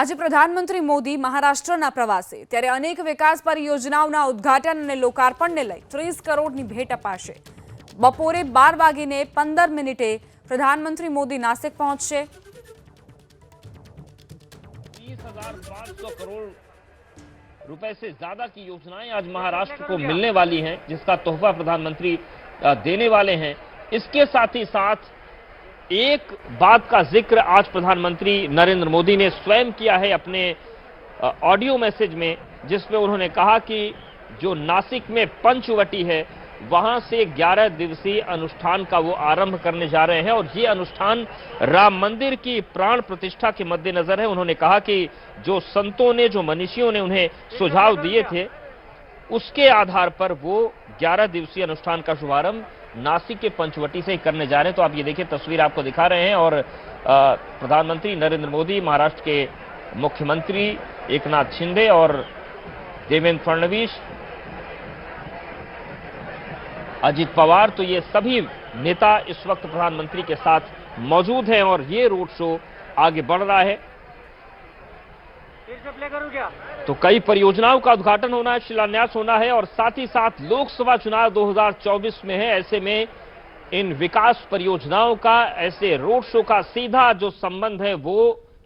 આજે પ્રધાનમંત્રી મોદી મહારાષ્ટ્રના પ્રવાસે ત્યારે અનેક વિકાસ પરિયોજનાઓના ઉદ્ઘાટન અને લોકાર્પણને લઈ 30 કરોડની ભેટ અપાશે। બપોરે 12:15 પ્રધાનમંત્રી મોદી નાસિક પહોંચશે। 30,500 करोड़ रुपए से ज्यादा की योजनाएं आज महाराष्ट्र को मिलने वाली हैं, जिसका तोहफा प्रधानमंत्री देने वाले हैं। इसके साथ ही साथ एक बात का जिक्र आज प्रधानमंत्री नरेंद्र मोदी ने स्वयं किया है अपने ऑडियो मैसेज में, जिसमें उन्होंने कहा कि जो नासिक में पंचवटी है वहां से 11 दिवसीय अनुष्ठान का वो आरंभ करने जा रहे हैं और ये अनुष्ठान राम मंदिर की प्राण प्रतिष्ठा के मद्देनजर है। उन्होंने कहा कि जो संतों ने, जो मनीषियों ने उन्हें सुझाव दिए थे, उसके आधार पर वो 11 दिवसीय अनुष्ठान का शुभारंभ नासिक के पंचवटी से करने जा रहे हैं। तो आप ये देखिए, तस्वीर आपको दिखा रहे हैं और प्रधानमंत्री नरेंद्र मोदी, महाराष्ट्र के मुख्यमंत्री एकनाथ शिंदे और देवेंद्र फडणवीस, अजित पवार, तो ये सभी नेता इस वक्त प्रधानमंत्री के साथ मौजूद हैं और ये रोड शो आगे बढ़ रहा है। तो कई परियोजनाओं का उद्घाटन होना है, शिलान्यास होना है और साथ ही साथ लोकसभा चुनाव 2024 में है। ऐसे में इन विकास परियोजनाओं का, ऐसे रोड शो का सीधा जो संबंध है वो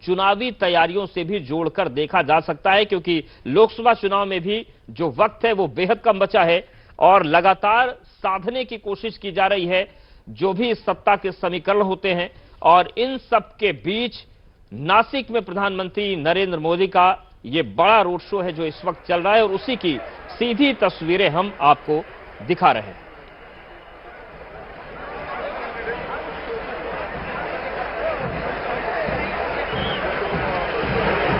चुनावी तैयारियों से भी जोड़कर देखा जा सकता है, क्योंकि लोकसभा चुनाव में भी जो वक्त है वो बेहद कम बचा है और लगातार साधने की कोशिश की जा रही है जो भी सत्ता के समीकरण होते हैं। और इन सब के बीच नासिक में प्रधानमंत्री नरेंद्र मोदी का ये बड़ा रोड शो है जो इस वक्त चल रहा है और उसी की सीधी तस्वीरें हम आपको दिखा रहे हैं।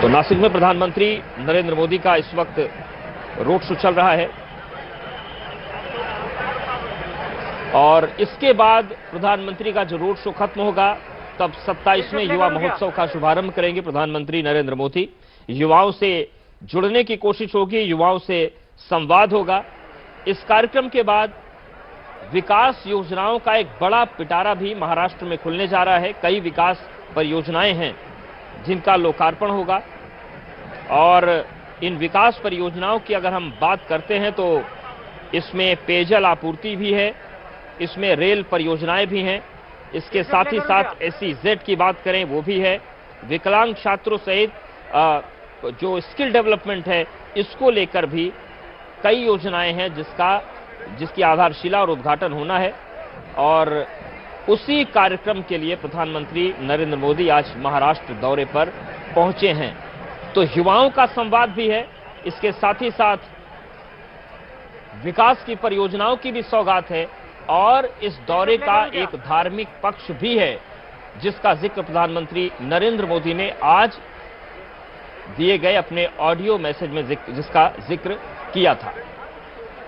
तो नासिक में प्रधानमंत्री नरेंद्र मोदी का इस वक्त रोड शो चल रहा है और इसके बाद प्रधानमंत्री का जो रोड शो खत्म होगा तब 27वें युवा महोत्सव का शुभारंभ करेंगे प्रधानमंत्री नरेंद्र मोदी। युवाओं से जुड़ने की कोशिश होगी, युवाओं से संवाद होगा। इस कार्यक्रम के बाद विकास योजनाओं का एक बड़ा पिटारा भी महाराष्ट्र में खुलने जा रहा है। कई विकास परियोजनाएं हैं जिनका लोकार्पण होगा और इन विकास परियोजनाओं की अगर हम बात करते हैं तो इसमें पेयजल आपूर्ति भी है, इसमें रेल परियोजनाएं भी हैं, इसके साथ ही साथ SEZ की बात करें वो भी है, विकलांग छात्रों सहित जो स्किल डेवलपमेंट है इसको लेकर भी कई योजनाएं हैं जिसकी आधारशिला और उद्घाटन होना है। और उसी कार्यक्रम के लिए प्रधानमंत्री नरेंद्र मोदी आज महाराष्ट्र दौरे पर पहुंचे हैं। तो युवाओं का संवाद भी है, इसके साथ ही साथ विकास की परियोजनाओं की भी सौगात है और इस दौरे का एक धार्मिक पक्ष भी है जिसका जिक्र प्रधानमंत्री नरेंद्र मोदी ने आज दिए गए अपने ऑडियो मैसेज में जिसका जिक्र किया था।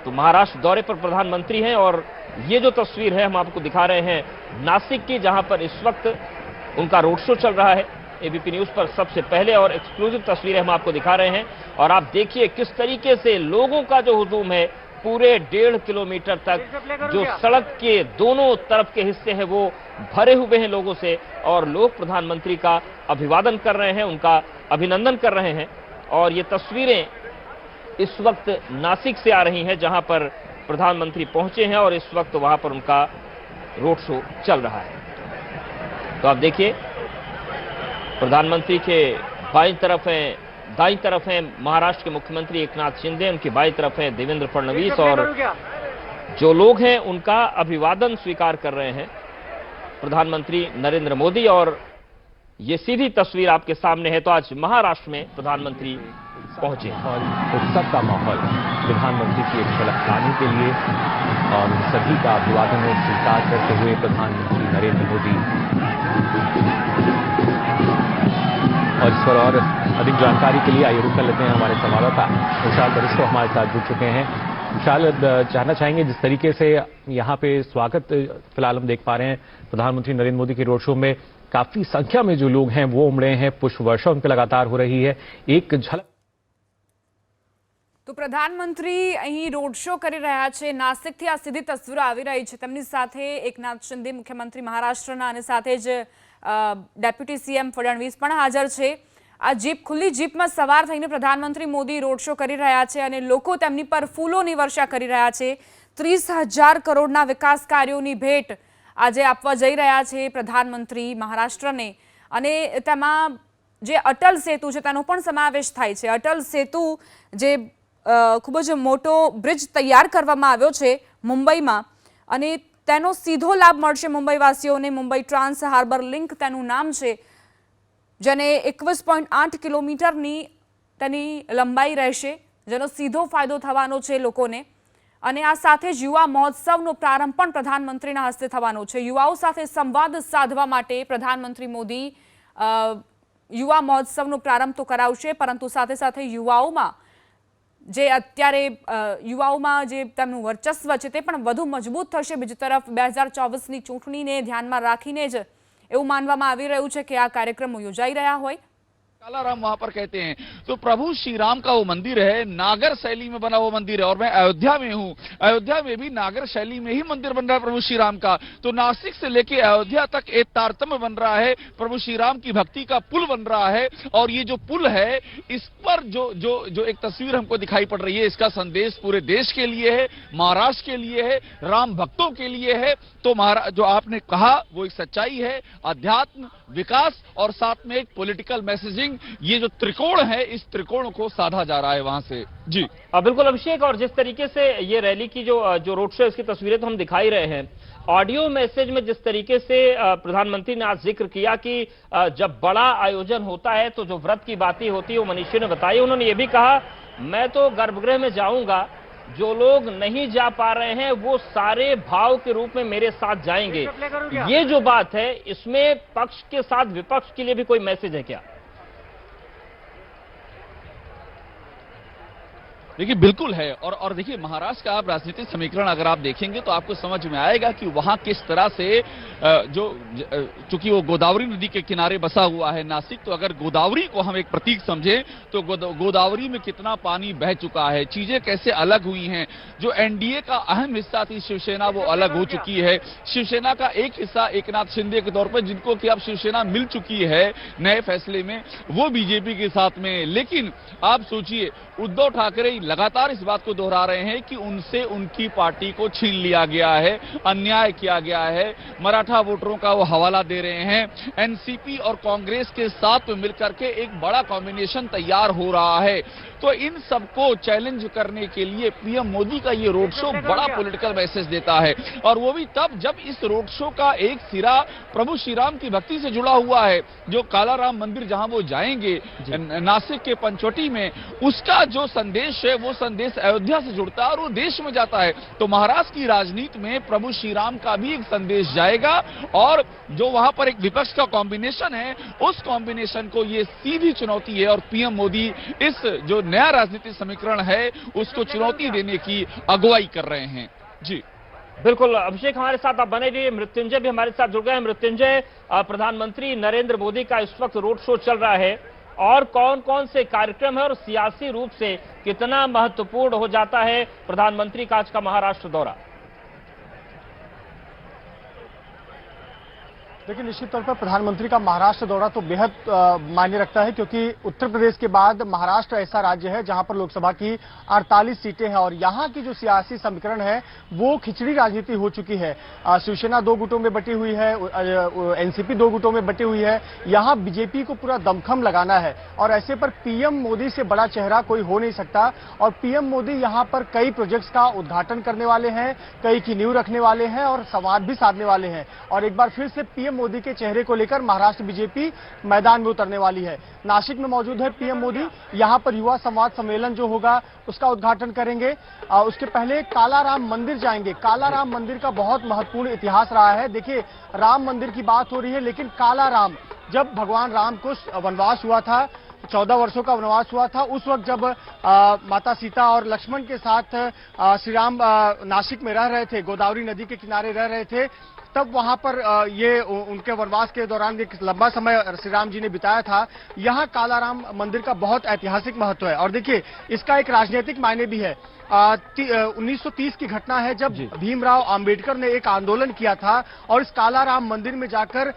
तो महाराष्ट्र दौरे पर प्रधानमंत्री हैं और ये जो तस्वीर है हम आपको दिखा रहे हैं नासिक की, जहां पर इस वक्त उनका रोड शो चल रहा है। एबीपी न्यूज पर सबसे पहले और एक्सक्लूसिव तस्वीरें हम आपको दिखा रहे हैं और आप देखिए किस तरीके से लोगों का जो हुजूम है पूरे 1.5 किलोमीटर तक, जो सड़क के दोनों तरफ के हिस्से हैं वो भरे हुए हैं लोगों से और लोग प्रधानमंत्री का अभिवादन कर रहे हैं, उनका अभिनंदन कर रहे हैं। और ये तस्वीरें इस वक्त नासिक से आ रही हैं जहां पर प्रधानमंत्री पहुंचे हैं और इस वक्त वहां पर उनका रोड शो चल रहा है। तो आप देखिए, प्रधानमंत्री के दाईं तरफ हैं महाराष्ट्र के मुख्यमंत्री एकनाथ शिंदे, उनकी बाईं तरफ हैं देवेंद्र फडणवीस और जो लोग हैं उनका अभिवादन स्वीकार कर रहे हैं प्रधानमंत्री नरेंद्र मोदी। और ये सीधी तस्वीर आपके सामने है। तो आज महाराष्ट्र में प्रधानमंत्री पहुंचे और उत्सव का माहौल प्रधानमंत्री की एक झलक लाने के लिए और सभी का अभिवादन स्वीकार करते हुए प्रधानमंत्री नरेंद्र मोदी। और इस पर और अधिक जानकारी के लिए आइए रुक कर लेते हैं हमारे संवाददाता विशाल बरिस्टो हमारे साथ जुड़ चुके हैं। विशाल, जानना चाहेंगे जिस तरीके से यहाँ पे स्वागत फिलहाल हम देख पा रहे हैं प्रधानमंत्री नरेंद्र मोदी के रोड शो में काफी संख्या में जो लोग हैं वो उमड़े हैं, पुष्प वर्षा उन पर लगातार हो रही है। एक झलक तो प्रधानमंत्री અહીં રોડ શો કરી રહ્યા છે। નાસિકથી આ સીધી તસવીરો આવી રહી છે। તેમની સાથે એકનાથ શિંદે મુખ્યમંત્રી મહારાષ્ટ્રના અને સાથે જ ડેપ્યુટી CM ફડણવીસ પણ હાજર છે। આ જીપ ખુલ્લી જીપમાં સવાર થઈને પ્રધાનમંત્રી મોદી રોડ શો કરી રહ્યા છે અને લોકો તેમની પર ફૂલોની વર્ષા કરી રહ્યા છે। 30,000 કરોડના વિકાસ કાર્યોની ભેટ આજે આપવા જઈ રહ્યા છે પ્રધાનમંત્રી મહારાષ્ટ્રને અને તેમાં જે અટલ સેતુ છે તેનો પણ સમાવેશ થાય છે। અટલ સેતુ જે ખૂબ જ મોટો બ્રિજ તૈયાર કરવામાં આવ્યો છે મુંબઈમાં અને તેનો સીધો લાભ મળશે મુંબઈવાસીઓને। મુંબઈ ટ્રાન્સ હાર્બર લિંક તેનું નામ છે, જેને 21.8 કિલોમીટરની તેની લંબાઈ રહેશે, જેનો સીધો ફાયદો થવાનો છે લોકોને। અને આ સાથે જ યુવા મહોત્સવનો પ્રારંભ પણ પ્રધાનમંત્રીના હસ્તે થવાનો છે। યુવાઓ સાથે સંવાદ સાધવા માટે પ્રધાનમંત્રી મોદી યુવા મહોત્સવનો પ્રારંભ તો કરાવશે, પરંતુ સાથે સાથે યુવાઓમાં જે અત્યારે યુવાઓમાં જે તેમનું વર્ચસ્વ છે તે પણ વધુ મજબૂત થશે। બીજી તરફ 2024ની ચૂંટણીને ધ્યાનમાં રાખીને જ એવું માનવામાં આવી રહ્યું છે કે આ કાર્યક્રમો યોજાઈ રહ્યા હોય। कालाराम वहां पर कहते हैं तो प्रभु श्री राम का वो मंदिर है, नागर शैली में बना वो मंदिर है। और मैं अयोध्या में हूं, अयोध्या में भी नागर शैली में ही मंदिर बन रहा है प्रभु श्री राम का। तो नासिक से लेके अयोध्या तक एक तारतम्य बन रहा है, प्रभु श्री राम की भक्ति का पुल बन रहा है। और ये जो पुल है, इस पर जो जो जो एक तस्वीर हमको दिखाई पड़ रही है, इसका संदेश पूरे देश के लिए है, महाराष्ट्र के लिए है, राम भक्तों के लिए है। तो जो आपने कहा वो एक सच्चाई है, अध्यात्म, विकास और साथ में एक पॉलिटिकल मैसेजिंग, ये जो त्रिकोण है, इस त्रिकोण को साधा जा रहा है वहां से। जी बिल्कुल अभिषेक, और जिस तरीके से ये रैली की जो रोड शो, इसकी तस्वीरें तो हम दिखाई रहे हैं। ऑडियो मैसेज में जिस तरीके से प्रधानमंत्री ने आज जिक्र किया कि जब बड़ा आयोजन होता है तो जो व्रत की बातें होती है वो मनीषी ने बताई। उन्होंने ये भी कहा, मैं तो गर्भगृह में जाऊंगा, जो लोग नहीं जा पा रहे हैं वो सारे भाव के रूप में मेरे साथ जाएंगे। ये जो बात है, इसमें पक्ष के साथ विपक्ष के लिए भी कोई मैसेज है क्या? देखिए बिल्कुल है। और देखिए महाराष्ट्र का आप राजनीतिक समीकरण अगर आप देखेंगे तो आपको समझ में आएगा कि वहां किस तरह से चूंकि वो गोदावरी नदी के किनारे बसा हुआ है नासिक, तो अगर गोदावरी को हम एक प्रतीक समझें तो गोदावरी में कितना पानी बह चुका है, चीजें कैसे अलग हुई हैं। जो एनडीए का अहम हिस्सा थी शिवसेना, वो अलग हो चुकी है। शिवसेना का एक हिस्सा एकनाथ शिंदे के तौर पर, जिनको कि अब शिवसेना मिल चुकी है नए फैसले में, वो बीजेपी के साथ में। लेकिन आप सोचिए, उद्धव ठाकरे लगातार इस बात को दोहरा रहे हैं कि उनसे उनकी पार्टी को छीन लिया गया है, अन्याय किया गया है, मराठा वोटरों का वो हवाला दे रहे हैं। एनसीपी और कांग्रेस के साथ मिलकर के एक बड़ा कॉम्बिनेशन तैयार हो रहा है। तो इन सबको चैलेंज करने के लिए पीएम मोदी का ये रोड शो बड़ा पॉलिटिकल मैसेज देता है। और वो भी तब जब इस रोड शो का एक सिरा प्रभु श्री राम की भक्ति से जुड़ा हुआ है। जो कालाराम मंदिर जहां वो जाएंगे नासिक के पंचवटी में, उसका जो संदेश है वो संदेश अयोध्या से जुड़ता है और वो देश में जाता है। तो महाराष्ट्र की राजनीति में प्रभु श्री राम का भी एक संदेश जाएगा। और जो वहां पर एक विपक्ष का कॉम्बिनेशन है, उस कॉम्बिनेशन को ये सीधी चुनौती है। और पीएम मोदी इस जो नया राजनीतिक समीकरण है उसको चुनौती देने की अगुवाई कर रहे हैं। जी बिल्कुल अभिषेक, हमारे साथ आप बने रहिए। मृत्युंजय भी हमारे साथ जुड़ गए हैं। मृत्युंजय, प्रधानमंत्री नरेंद्र मोदी का इस वक्त रोड शो चल रहा है, और कौन कौन से कार्यक्रम है और सियासी रूप से कितना महत्वपूर्ण हो जाता है प्रधानमंत्री का आज का महाराष्ट्र दौरा? देखिए, निश्चित तौर पर प्रधानमंत्री का महाराष्ट्र दौरा तो बेहद मायने रखता है, क्योंकि उत्तर प्रदेश के बाद महाराष्ट्र ऐसा राज्य है जहां पर लोकसभा की 48 सीटें हैं और यहां की जो सियासी समीकरण है वो खिचड़ी राजनीति हो चुकी है। शिवसेना 2 गुटों में बटी हुई है, एनसीपी 2 गुटों में बटी हुई है। यहां बीजेपी को पूरा दमखम लगाना है और ऐसे पर पीएम मोदी से बड़ा चेहरा कोई हो नहीं सकता। और पीएम मोदी यहां पर कई प्रोजेक्ट्स का उद्घाटन करने वाले हैं, कई की नींव रखने वाले हैं और संवाद भी साधने वाले हैं। और एक बार फिर से पीएम मोदी के चेहरे को लेकर महाराष्ट्र बीजेपी मैदान में उतरने वाली है। नासिक में मौजूद है पीएम मोदी, यहां पर युवा संवाद सम्मेलन जो होगा उसका उद्घाटन करेंगे। उसके पहले कालाराम मंदिर जाएंगे। कालाराम मंदिर का बहुत महत्वपूर्ण इतिहास रहा है। देखिए, राम मंदिर की बात हो रही है, लेकिन कालाराम, जब भगवान राम को वनवास हुआ था, 14 वर्षों का वनवास हुआ था, उस वक्त जब माता सीता और लक्ष्मण के साथ श्री राम नासिक में रह रहे थे, गोदावरी नदी के किनारे रह रहे थे, तब वहां पर ये उनके वनवास के दौरान एक लंबा समय श्री राम जी ने बिताया था। यहाँ कालाराम मंदिर का बहुत ऐतिहासिक महत्व है और देखिए इसका एक राजनीतिक मायने भी है। 1930 की घटना है जब भीमराव अंबेडकर ने एक आंदोलन किया था और इस कालाराम मंदिर में जाकर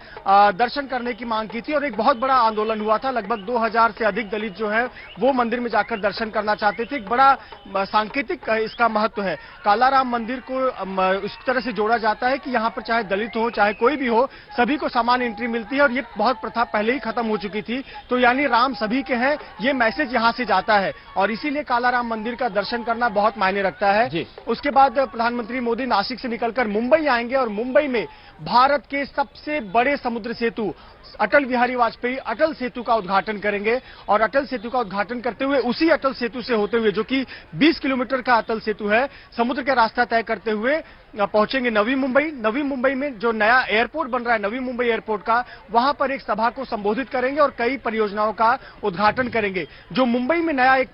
दर्शन करने की मांग की थी और एक बहुत बड़ा आंदोलन हुआ था। लगभग 2000 से अधिक दलित जो है वो मंदिर में जाकर दर्शन करना चाहते थे। एक बड़ा सांकेतिक इसका महत्व है। कालाराम मंदिर को इस तरह से जोड़ा जाता है कि यहाँ पर चाहे दलित हो चाहे कोई भी हो, सभी को समान एंट्री मिलती है और ये बहुत प्रथा पहले ही खत्म हो चुकी थी। तो यानी राम सभी के हैं, ये मैसेज यहाँ से जाता है और इसीलिए कालाराम मंदिर का दर्शन करना बहुत मायने रखता है। उसके बाद प्रधानमंत्री मोदी नासिक से निकलकर मुंबई आएंगे और मुंबई में भारत के सबसे बड़े समुद्र सेतु अटल बिहारी वाजपेयी अटल सेतु का उद्घाटन करेंगे और अटल सेतु का उद्घाटन करते हुए उसी अटल सेतु से होते हुए, जो कि 20 किलोमीटर का अटल सेतु है, समुद्र का रास्ता तय करते हुए पहुंचेंगे नवी मुंबई। नवी मुंबई में जो नया एयरपोर्ट बन रहा है नवी मुंबई एयरपोर्ट का, वहां पर एक सभा को संबोधित करेंगे और कई परियोजनाओं का उद्घाटन करेंगे। जो मुंबई में नया एक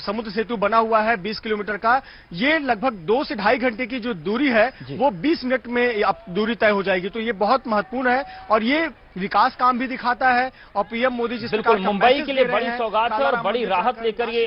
समुद्र सेतु बना हुआ है 20 किलोमीटर का, ये लगभग 2 से ढाई घंटे की जो दूरी है वो 20 मिनट में दूरी तय हो जाएगी। तो ये बहुत महत्वपूर्ण है और ये विकास काम भी दिखाता है और पीएम मोदी जिस बिल्कुल मुंबई के लिए बड़ी सौगात है और बड़ी राहत लेकर ये